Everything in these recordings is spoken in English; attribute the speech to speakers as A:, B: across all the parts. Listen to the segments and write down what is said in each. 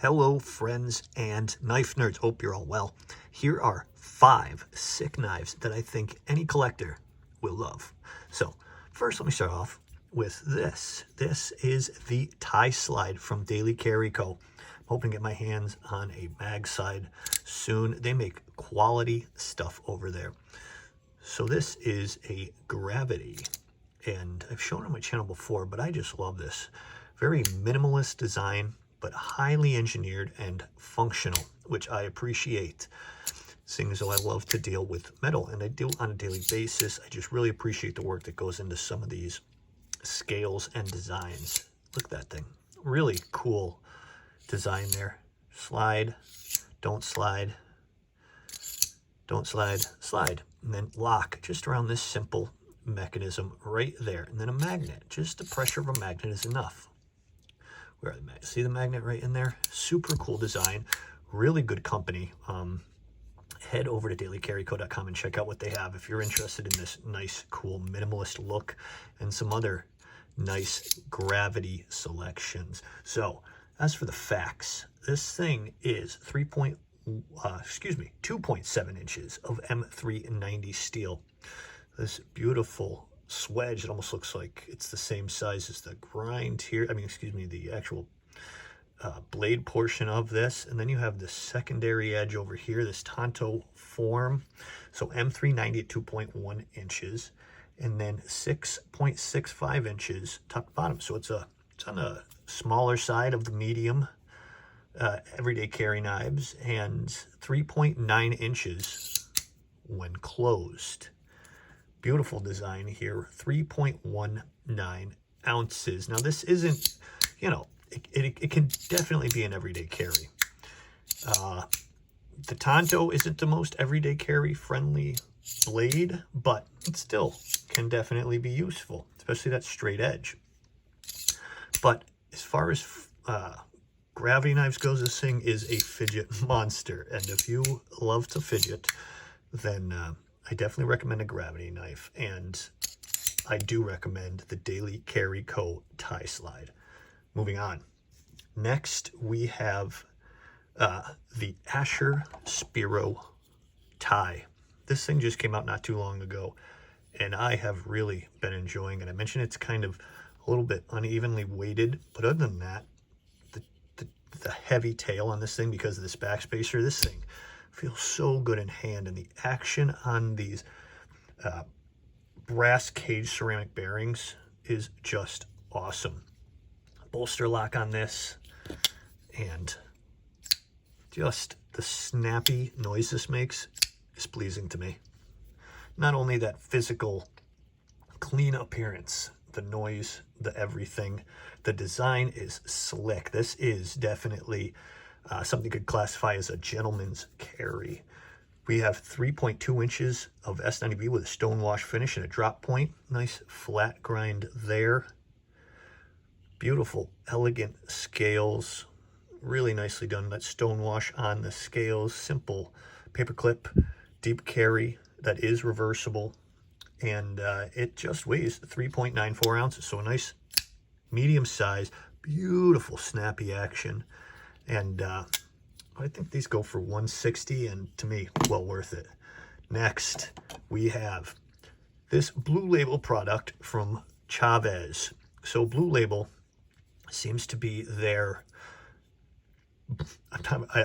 A: Hello friends and knife nerds, hope you're all well. Here are 5 sick knives that I think any collector will love. So first let me start off with this. This is the TiSlide from Daily Carry Co. I'm hoping to get my hands on a mag side soon. They make quality stuff over there. So this is a Gravity, and I've shown it on my channel before, but I just love this. Very minimalist design, but highly engineered and functional, which I appreciate. Seeing as though I love to deal with metal, and I do on a daily basis, I just really appreciate the work that goes into some of these scales and designs. Look at that thing. Really cool design there. Slide, don't slide, don't slide, slide. And then lock just around this simple mechanism right there. And then a magnet. Just the pressure of a magnet is enough. Where are the magnets? See the magnet right in there? Super cool design. Really good company. Head over to dailycarryco.com and check out what they have if you're interested in this nice, cool, minimalist look and some other nice Gravity selections. So, as for the facts, this thing is 2.7 inches of M390 steel. This beautiful swedge, it almost looks like it's the same size as the grind here. The actual blade portion of this. And then you have the secondary edge over here, this Tanto form. So M390 at 2.1 inches, and then 6.65 inches top to bottom. So it's on the smaller side of the medium everyday carry knives, and 3.9 inches when closed. Beautiful design here, 3.19 ounces. Now this isn't, it can definitely be an everyday carry. The Tanto isn't the most everyday carry friendly blade, but it still can definitely be useful, especially that straight edge. But as far as Gravity knives goes, this thing is a fidget monster. And if you love to fidget, then I definitely recommend a Gravity knife, and I do recommend the Daily Carry Co. TiSlide. Moving on. Next, we have the Asher Spiro Ti. This thing just came out not too long ago, and I have really been enjoying it. I mentioned it's kind of a little bit unevenly weighted, but other than that, the heavy tail on this thing, because of this backspacer, this thing feels so good in hand, and the action on these brass cage ceramic bearings is just awesome. Bolster lock on this, and just the snappy noise this makes is pleasing to me. Not only that physical clean appearance, the noise, the everything, the design is slick. This is definitely something you could classify as a gentleman's carry. We have 3.2 inches of S90B with a stonewash finish and a drop point. Nice flat grind there. Beautiful, elegant scales. Really nicely done. That stonewash on the scales. Simple paperclip, deep carry that is reversible. And it just weighs 3.94 ounces. So a nice medium size, beautiful snappy action. And I think these go for $160, and to me, well worth it. Next, we have this Blue Label product from Chaves. So Blue Label seems to be their,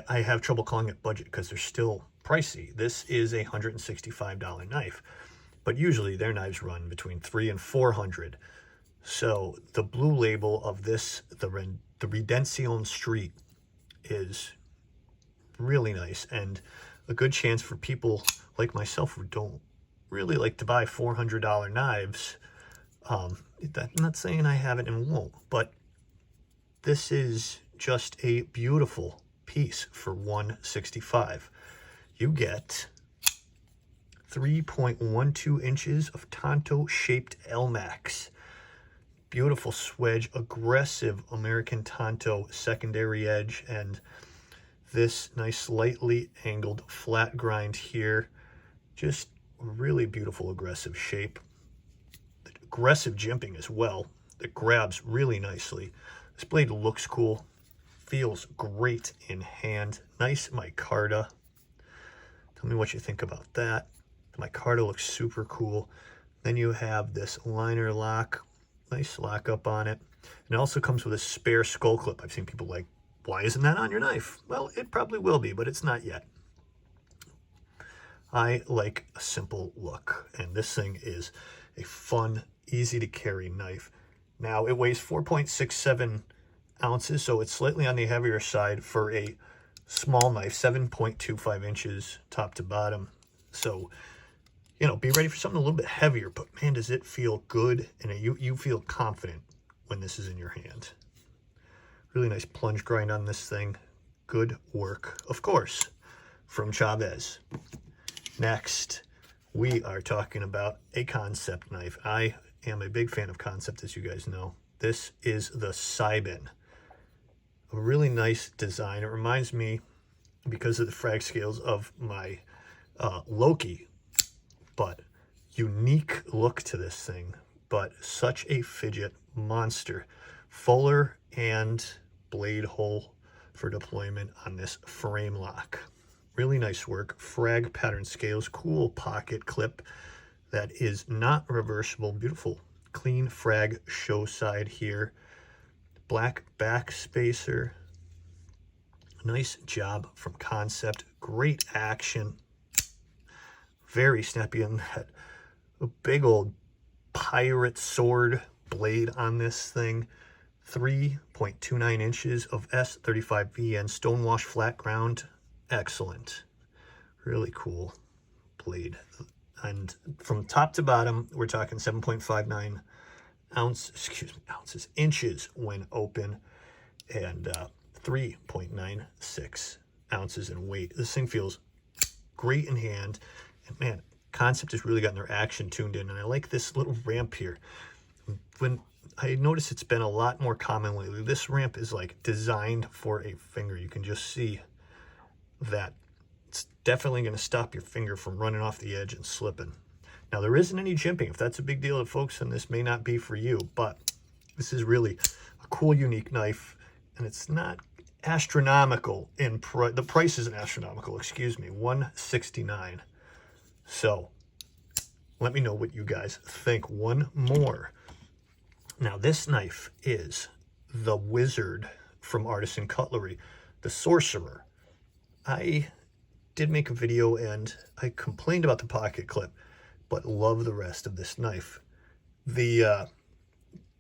A: I have trouble calling it budget because they're still pricey. This is a $165 knife, but usually their knives run between $300 and $400. So the Blue Label of this, the Redencion Street, is really nice, and a good chance for people like myself who don't really like to buy $400 knives. I'm not saying I haven't and won't, but this is just a beautiful piece for $165. You get 3.12 inches of Tanto shaped L-Max. Beautiful swedge, aggressive American Tanto secondary edge, and this nice slightly angled flat grind here. Just really beautiful aggressive shape. Aggressive jimping as well. It grabs really nicely. This blade looks cool. feels great in hand. Nice micarta. Tell me what you think about that. The micarta looks super cool. Then you have this liner lock, nice lock up on it. And it also comes with a spare skull clip. I've seen people like, why isn't that on your knife? Well, it probably will be, but it's not yet. I like a simple look, and this thing is a fun, easy to carry knife. Now it weighs 4.67 ounces, so it's slightly on the heavier side for a small knife, 7.25 inches top to bottom. So, you know, be ready for something a little bit heavier, but man, does it feel good, and you feel confident when this is in your hand. Really nice plunge grind on this thing. Good work, of course, from Chaves. Next, we are talking about a Kansept knife. I am a big fan of Kansept, as you guys know. This is the Cybin. A really nice design. It reminds me, because of the frag scales, of my Loki, but unique look to this thing, but such a fidget monster. Fuller and blade hole for deployment on this frame lock. Really nice work. Frag pattern scales, cool pocket clip that is not reversible. Beautiful clean frag show side here. Black back spacer. Nice job from Kansept. Great action. Very snappy on that. A big old pirate sword blade on this thing. 3.29 inches of S35VN stonewash flat ground. Excellent. Really cool blade. And from top to bottom, we're talking 7.59 inches when open, and 3.96 ounces in weight. This thing feels great in hand, and man, Kansept has really gotten their action tuned in, and I like this little ramp here. When I notice it's been a lot more common lately, this ramp is like designed for a finger. You can just see that it's definitely going to stop your finger from running off the edge and slipping. Now, there isn't any jimping. If that's a big deal to folks, then this may not be for you, but this is really a cool, unique knife, and it's not astronomical in price. The price isn't astronomical, excuse me, $169. So let me know what you guys think. One more. Now, this knife is the Wizard from Artisan Cutlery, the Sorcerer. I did make a video and I complained about the pocket clip, but love the rest of this knife. The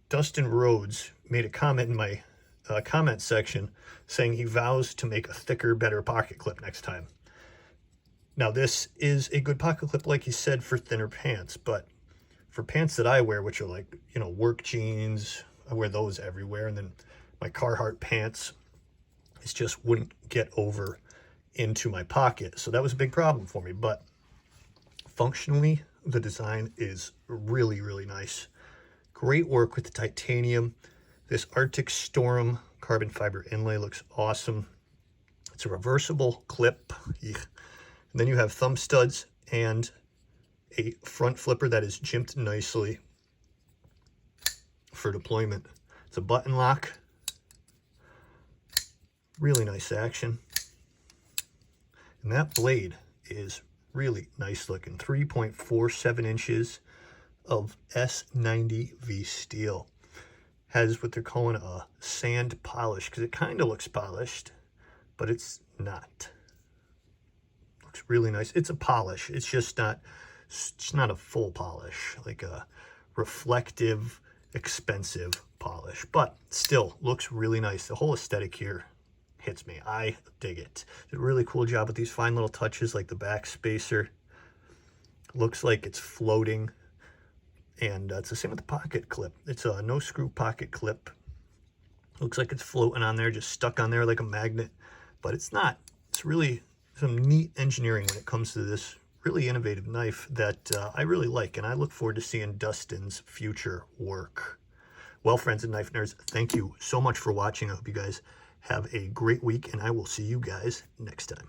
A: Dustin Rhodes made a comment in my comment section saying he vows to make a thicker, better pocket clip next time. Now, this is a good pocket clip, like he said, for thinner pants, but for pants that I wear, which are like, you know, work jeans, I wear those everywhere, and then my Carhartt pants, it just wouldn't get over into my pocket. So that was a big problem for me, but functionally, the design is really, really nice. Great work with the titanium. This Arctic Storm carbon fiber inlay looks awesome. It's a reversible clip. And then you have thumb studs and a front flipper that is jimped nicely for deployment. It's a button lock. Really nice action. And that blade is really nice looking. 3.47 inches of S90V steel. Has what they're calling a sand polish, because it kind of looks polished, but it's not. Looks really nice. It's a polish. It's just not, it's not a full polish, like a reflective, expensive polish, but still looks really nice. The whole aesthetic here hits me. I dig it. Did a really cool job with these fine little touches, like the back spacer. Looks like it's floating. And it's the same with the pocket clip. It's a no screw pocket clip. Looks like it's floating on there, just stuck on there like a magnet, but it's not. It's really some neat engineering when it comes to this really innovative knife that I really like, and I look forward to seeing Dustin's future work. Well, friends and knife nerds, thank you so much for watching. I hope you guys have a great week, and I will see you guys next time.